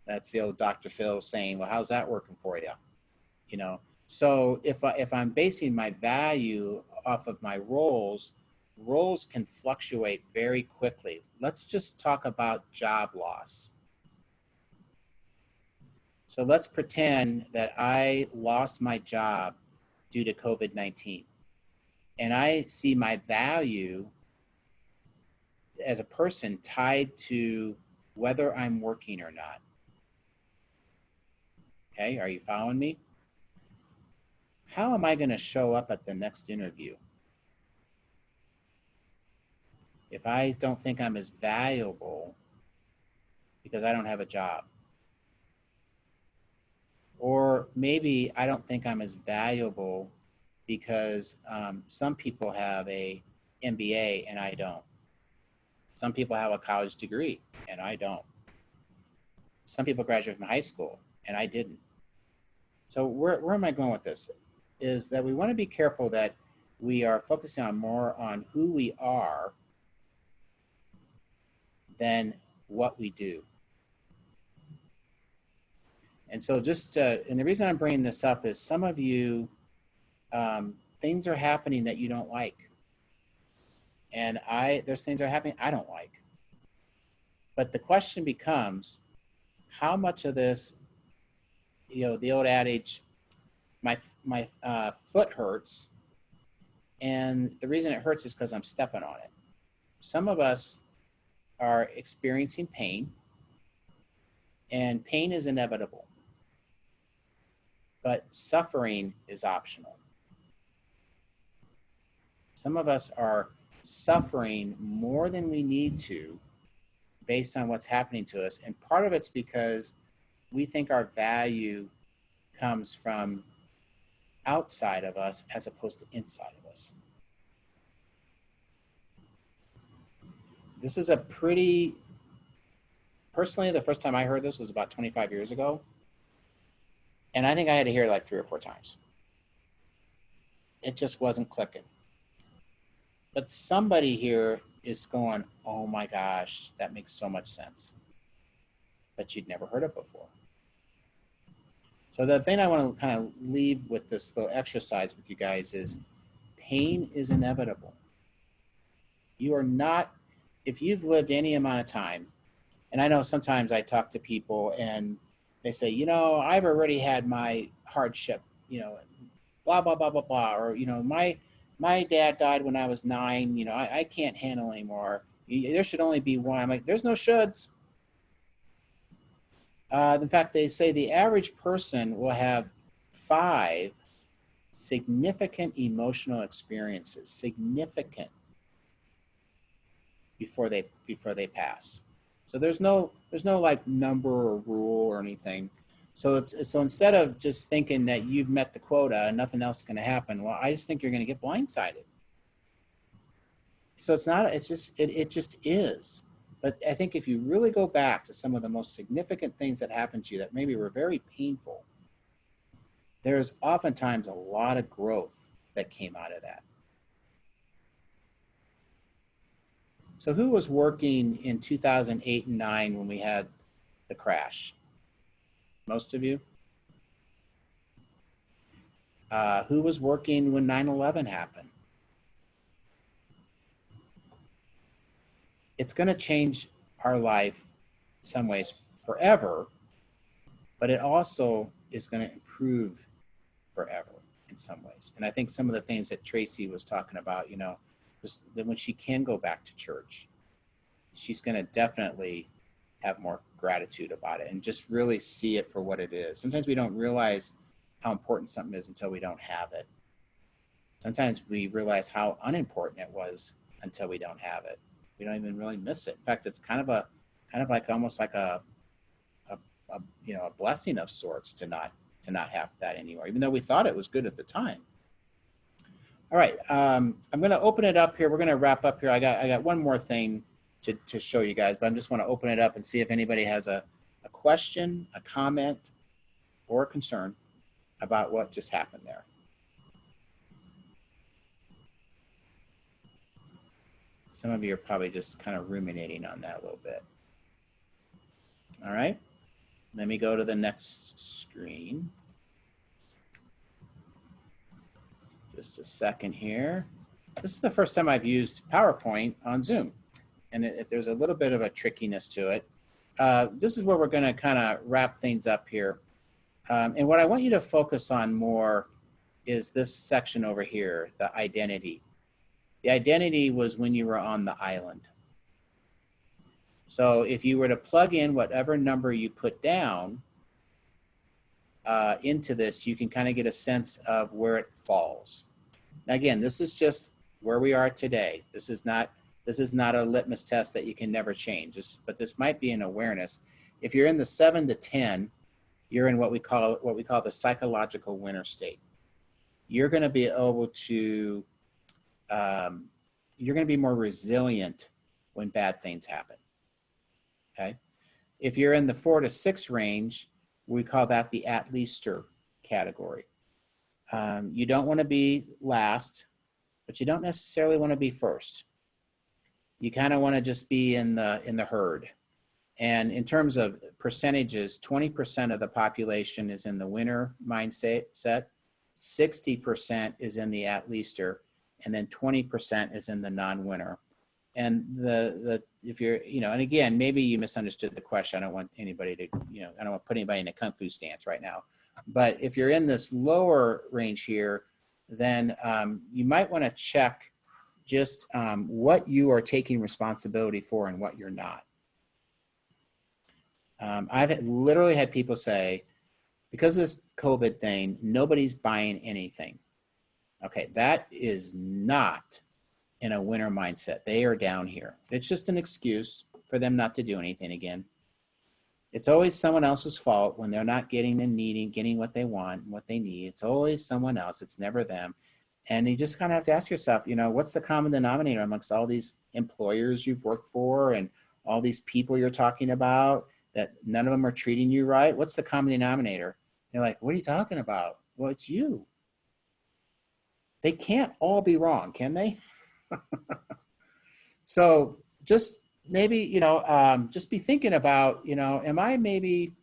That's the old Dr. Phil saying, well, how's that working for you? So if I'm basing my value off of my roles can fluctuate very quickly. Let's just talk about job loss. So let's pretend that I lost my job due to COVID-19. And I see my value as a person tied to whether I'm working or not. Okay, are you following me? How am I going to show up at the next interview if I don't think I'm as valuable because I don't have a job? Or maybe I don't think I'm as valuable because some people have a MBA and I don't. Some people have a college degree and I don't. Some people graduated from high school and I didn't. So where am I going with this? Is that we want to be careful that we are focusing more on who we are than what we do. And so and the reason I'm bringing this up is some of you, things are happening that you don't like. And there's things that are happening I don't like. But the question becomes, how much of this, the old adage, my foot hurts, and the reason it hurts is because I'm stepping on it. Some of us are experiencing pain, and pain is inevitable. But suffering is optional. Some of us are suffering more than we need to based on what's happening to us. And part of it's because we think our value comes from outside of us as opposed to inside of us. This is personally, the first time I heard this was about 25 years ago. And I think I had to hear it like 3 or 4 times. It just wasn't clicking. But somebody here is going, oh my gosh, that makes so much sense. But you'd never heard it before. So the thing I want to kind of leave with this little exercise with you guys is, pain is inevitable. You are not, if you've lived any amount of time, and I know sometimes I talk to people and they say, I've already had my hardship, blah, blah, blah, blah, blah. Or, my dad died when I was 9, I can't handle anymore. There should only be one. I'm like, there's no shoulds. In fact, they say the average person will have 5 significant emotional experiences, significant, before they pass. So there's no like number or rule or anything. So so instead of just thinking that you've met the quota and nothing else is going to happen, well, I just think you're going to get blindsided. So it just is. But I think if you really go back to some of the most significant things that happened to you that maybe were very painful, there's oftentimes a lot of growth that came out of that. So who was working in 2008 and 9 when we had the crash? Most of you? Who was working when 9/11 happened? It's going to change our life in some ways forever, but it also is going to improve forever in some ways. And I think some of the things that Tracy was talking about, was that when she can go back to church, she's going to definitely have more gratitude about it and just really see it for what it is. Sometimes we don't realize how important something is until we don't have it. Sometimes we realize how unimportant it was until we don't have it. We don't even really miss it. In fact, it's kind of like almost like a blessing of sorts to not have that anymore, even though we thought it was good at the time. All right, I'm going to open it up here. We're going to wrap up here. I got one more thing to show you guys, but I just want to open it up and see if anybody has a question, a comment, or a concern about what just happened there. Some of you are probably just kind of ruminating on that a little bit. All right, let me go to the next screen. Just a second here. This is the first time I've used PowerPoint on Zoom, and there's a little bit of a trickiness to it. This is where we're going to kind of wrap things up here. And what I want you to focus on more is this section over here, the identity. The identity was when you were on the island. So if you were to plug in whatever number you put down into this, you can kind of get a sense of where it falls. Now, again, this is just where we are today. This is not a litmus test that you can never change. But this might be an awareness. If you're in the 7 to 10, you're in what we call the psychological winter state. You're going to be able to you're going to be more resilient when bad things happen. Okay. If you're in the 4 to 6 range, we call that the at-leaster category. You don't want to be last, but you don't necessarily want to be first. You kind of want to just be in the herd. And in terms of percentages, 20% of the population is in the winner mindset, 60% is in the at-leaster, and then 20% is in the non-winner. And if you're, and again, maybe you misunderstood the question. I don't want anybody to, I don't want to put anybody in a kung fu stance right now. But if you're in this lower range here, then you might want to check just what you are taking responsibility for and what you're not. I've literally had people say, because of this COVID thing, nobody's buying anything. Okay, that is not in a winner mindset. They are down here. It's just an excuse for them not to do anything again. It's always someone else's fault when they're not getting what they want and what they need. It's always someone else. It's never them. And you just kind of have to ask yourself, what's the common denominator amongst all these employers you've worked for and all these people you're talking about that none of them are treating you right? What's the common denominator? You're like, what are you talking about? Well, it's you. They can't all be wrong, can they? So just maybe, just be thinking about, am I maybe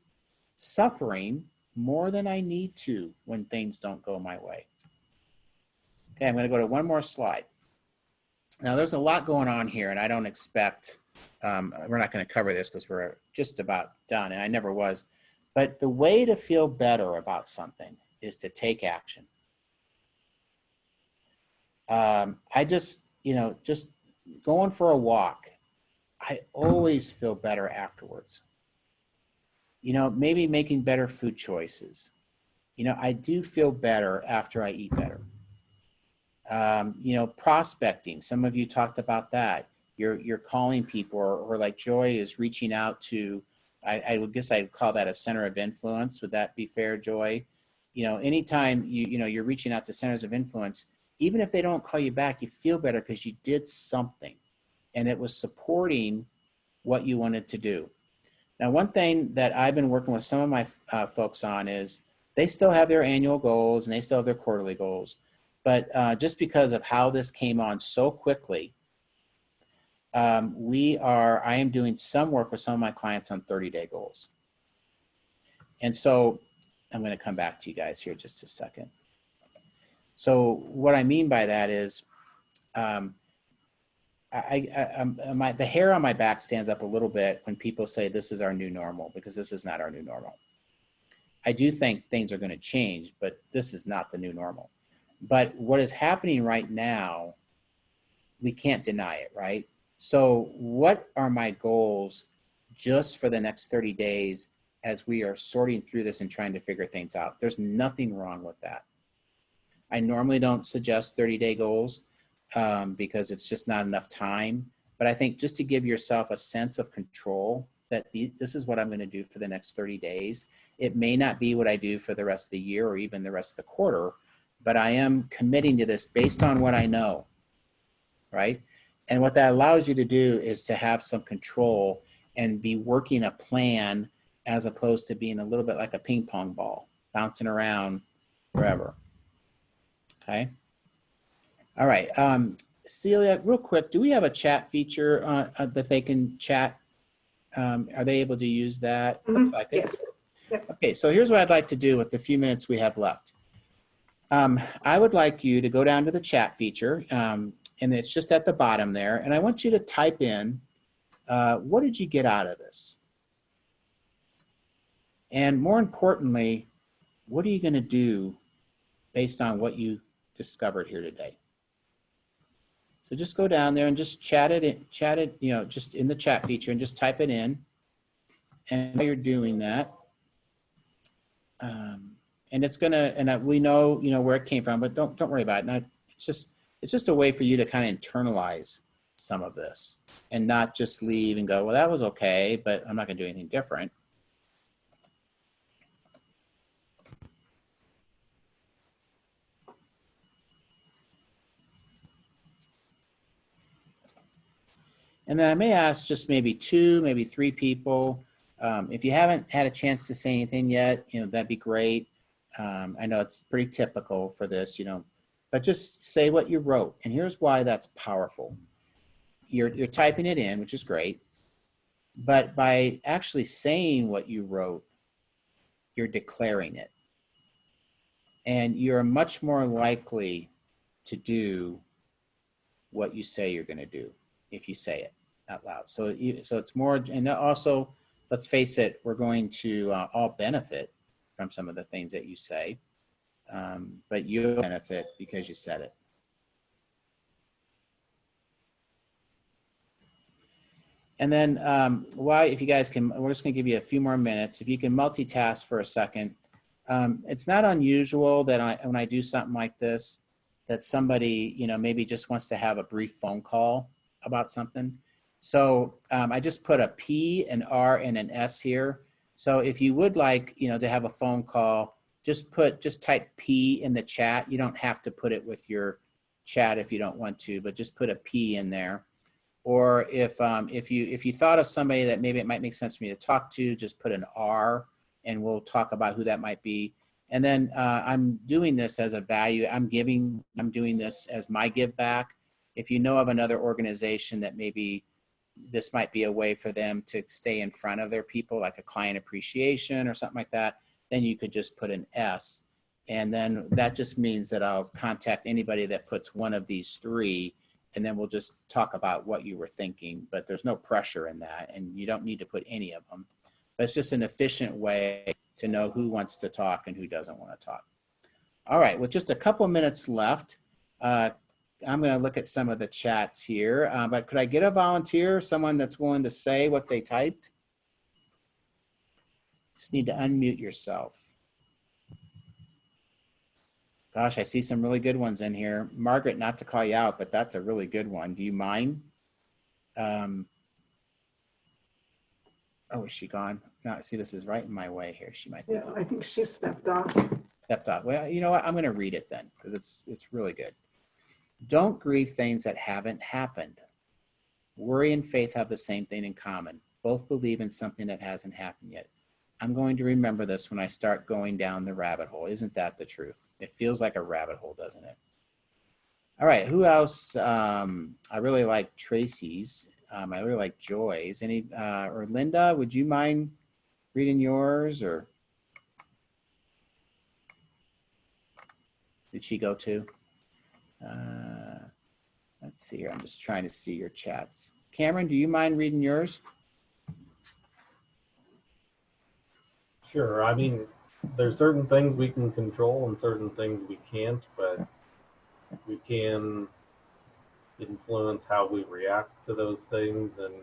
suffering more than I need to when things don't go my way? Okay, I'm going to go to one more slide. Now, there's a lot going on here, and I don't expect, we're not going to cover this because we're just about done, and I never was. But the way to feel better about something is to take action. I just, just going for a walk, I always feel better afterwards. Maybe making better food choices. I do feel better after I eat better. Prospecting, some of you talked about that. you're calling people, or like Joy is reaching out to, I would guess I'd call that a center of influence. Would that be fair, Joy? You know, anytime you're reaching out to centers of influence, even if they don't call you back, you feel better because you did something and it was supporting what you wanted to do. Now, one thing that I've been working with some of my folks on is they still have their annual goals and they still have their quarterly goals. But just because of how this came on so quickly, I am doing some work with some of my clients on 30-day goals. And so I'm going to come back to you guys here just a second. So what I mean by that is the hair on my back stands up a little bit when people say this is our new normal, because this is not our new normal. I do think things are going to change, but this is not the new normal. But what is happening right now, we can't deny it, right? So what are my goals just for the next 30 days as we are sorting through this and trying to figure things out? There's nothing wrong with that. I normally don't suggest 30-day goals because it's just not enough time. But I think just to give yourself a sense of control that this is what I'm going to do for the next 30 days. It may not be what I do for the rest of the year or even the rest of the quarter, but I am committing to this based on what I know, right? And what that allows you to do is to have some control and be working a plan as opposed to being a little bit like a ping pong ball, bouncing around wherever. Okay. All right. Celia, real quick, do we have a chat feature that they can chat? Are they able to use that? Mm-hmm. Looks like it. Yes. Yep. Okay, so here's what I'd like to do with the few minutes we have left. I would like you to go down to the chat feature, and it's just at the bottom there, and I want you to type in, what did you get out of this? And more importantly, what are you going to do based on what you discovered here today? So just go down there and just chat it, just in the chat feature, and just type it in. And while you're doing that, and it's gonna, and we know, where it came from, but don't worry about it. Now, it's just a way for you to kind of internalize some of this and not just leave and go, well, that was okay, but I'm not gonna do anything different. And then I may ask just maybe 2, maybe 3 people. If you haven't had a chance to say anything yet, that'd be great. I know it's pretty typical for this, but just say what you wrote. And here's why that's powerful. You're typing it in, which is great. But by actually saying what you wrote, you're declaring it. And you're much more likely to do what you say you're going to do if you say it out loud. So it's more, and also, let's face it, we're going to all benefit from some of the things that you say, but you'll benefit because you said it. And then if you guys can, we're just gonna give you a few more minutes. If you can multitask for a second. It's not unusual that when I do something like this, that somebody, maybe just wants to have a brief phone call about something. So I just put a P, an R, and an S here. So if you would like, to have a phone call, just type P in the chat. You don't have to put it with your chat if you don't want to, but just put a P in there. Or if you thought of somebody that maybe it might make sense for me to talk to, just put an R, and we'll talk about who that might be. And then I'm doing this as a value. I'm doing this as my give back. If you know of another organization that maybe this might be a way for them to stay in front of their people, like a client appreciation or something like that, then you could just put an S. And then that just means that I'll contact anybody that puts one of these 3, and then we'll just talk about what you were thinking, but there's no pressure in that, and you don't need to put any of them. But it's just an efficient way to know who wants to talk and who doesn't want to talk. All right, with just a couple minutes left, I'm going to look at some of the chats here, but could I get a volunteer, someone that's willing to say what they typed? Just need to unmute yourself. Gosh, I see some really good ones in here. Margaret, not to call you out, but that's a really good one. Do you mind? Oh, is she gone? No, see, this is right in my way here. She might be Yeah, I think she stepped off. stepped off. Well, you know what? I'm going to read it then because it's really good. Don't grieve things that haven't happened. Worry and faith have the same thing in common. Both believe in something that hasn't happened yet. I'm going to remember this when I start going down the rabbit hole. Isn't that the truth? It feels like a rabbit hole, doesn't it? All right. Who else? I really like Tracy's. I really like Joy's. Any or Linda? Would you mind reading yours, or did she go too? Let's see here. I'm just trying to see your chats. Cameron, do you mind reading yours? Sure. I mean, there's certain things we can control and certain things we can't, but we can influence how we react to those things. And,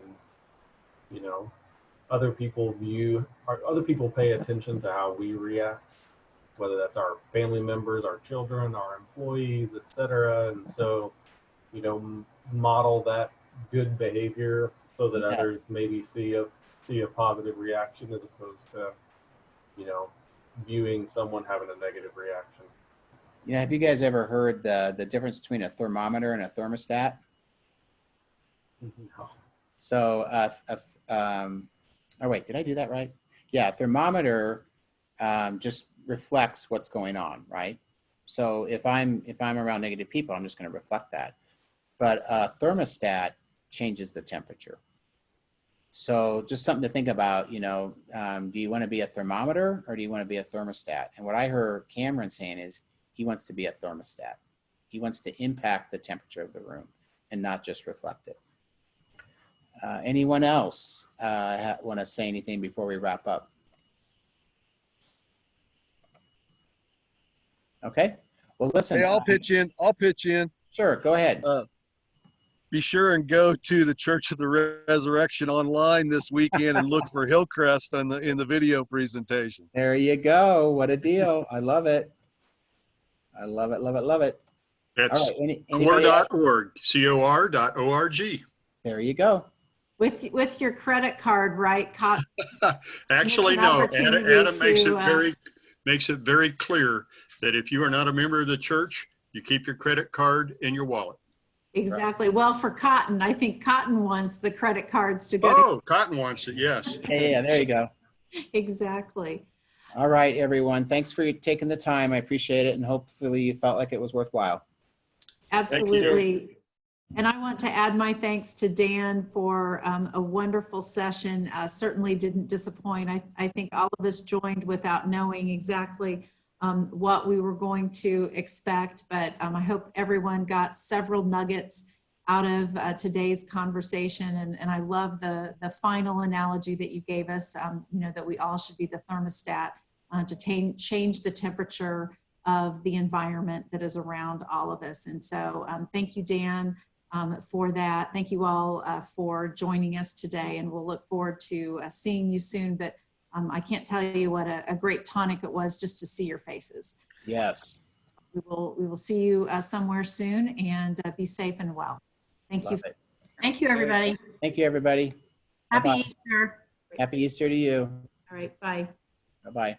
you know, other people pay attention to how we react, whether that's our family members, our children, our employees, etc. And so, you know, model that good behavior so that others maybe see a positive reaction as opposed to, you know, viewing someone having a negative reaction. You know, have you guys ever heard the difference between a thermometer and a thermostat? No. So, oh wait, did I do that right? Yeah, a thermometer just reflects what's going on, right? So if I'm around negative people, I'm just going to reflect that. But a thermostat changes the temperature. So just something to think about, you know, do you want to be a thermometer or do you want to be a thermostat? And what I heard Cameron saying is he wants to be a thermostat. He wants to impact the temperature of the room and not just reflect it. Anyone else want to say anything before we wrap up? Okay. Well, listen. Hey, I'll pitch in. Sure. Go ahead. Be sure and go to the Church of the Resurrection online this weekend and look for Hillcrest in the video presentation. There you go. What a deal. I love it. I love it, love it, love it. That's all right. core.org, COR.org. There you go. With your credit card, right? Actually, no. Adam makes it very clear that if you are not a member of the church, you keep your credit card in your wallet. Exactly. Well, for Cotton, I think Cotton wants the credit cards to go. Oh, Cotton wants it, yes. Yeah, there you go. Exactly. All right, everyone. Thanks for taking the time. I appreciate it, and hopefully you felt like it was worthwhile. Absolutely. And I want to add my thanks to Dan for a wonderful session. Certainly didn't disappoint. I think all of us joined without knowing exactly what we were going to expect, but I hope everyone got several nuggets out of today's conversation. And I love the final analogy that you gave us, you know, that we all should be the thermostat to change the temperature of the environment that is around all of us. And so thank you, Dan, for that. Thank you all for joining us today, and we'll look forward to seeing you soon. But I can't tell you what a great tonic it was just to see your faces. Yes. We will see you somewhere soon, and be safe and well. Thank you. Thank you, everybody. Thank you, everybody. Happy Bye-bye. Easter. Happy Easter to you. All right. Bye. Bye-bye.